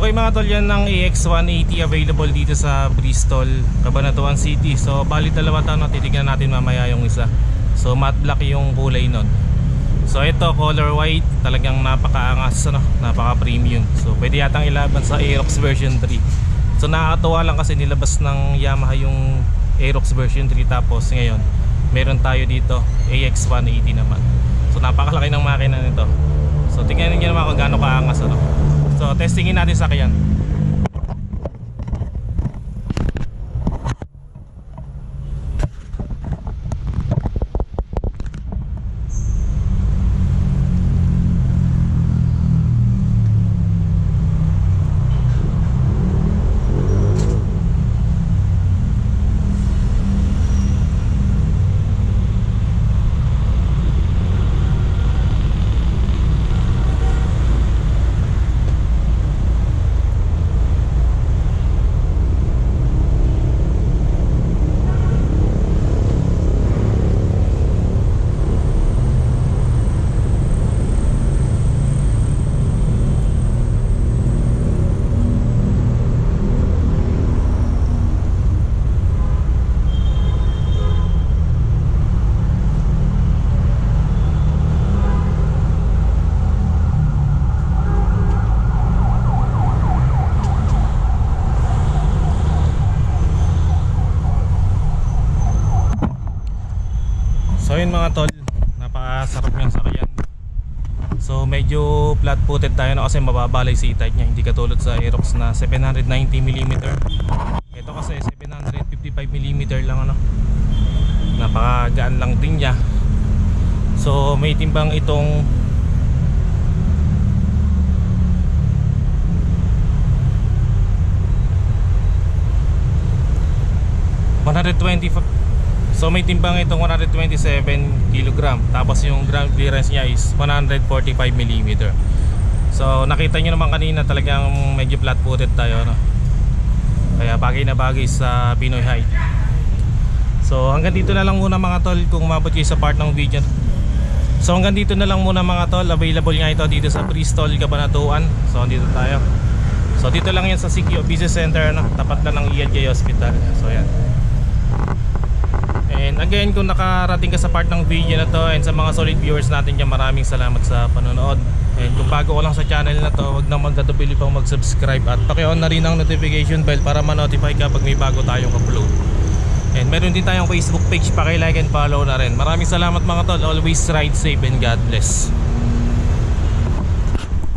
Okay mga tol, yan ng AX180 available dito sa Bristol, Cabanatuan City. So bali dalawa to, no? Titignan natin mamaya yung isa. So matte black yung kulay nun. So ito color white, talagang napakaangas, no? Napaka premium. So pwede yatang ilaban sa Aerox version 3. So nakakatuwa lang kasi nilabas ng Yamaha yung Aerox version 3, tapos ngayon meron tayo dito AX180 naman. So napakalaki ng makina nito. So tingnan niyo naman kung gaano kaangas, ano? So testingin natin sa kyan. So yun mga tol, napakasarap niyang sakyan. So medyo flat footed tayo, no? Kasi mababalay si type niya, hindi katulad sa Aerox na 790mm. Ito kasi 755mm lang, ano? Napakagaan lang din niya. So may timbang itong 125. So may timbang itong 127 kg. Tapos yung ground clearance niya is 145mm. So nakita nyo naman kanina, talagang medyo flat footed tayo, no? Kaya bagay na bagay sa Pinoy height. So hanggang dito na lang muna mga tol, kung umabot kayo sa part ng video. So hanggang dito na lang muna mga tol. Available nga ito dito sa Bristol, Cabanatuan. So dito tayo. So dito lang yan sa CQ Business Center, no? Tapat lang ng ELJ Hospital. So yan. And again, kung nakarating ka sa part ng video na to, and sa mga solid viewers natin dyan, maraming salamat sa panonood. And kung bago ko lang sa channel na to, huwag nang magkatubili pang mag-subscribe at paki-on na rin ang notification bell para ma-notify ka pag may bago tayong upload. And meron din tayong Facebook page, paki-like and follow na rin. Maraming salamat mga tol. Always ride safe and God bless.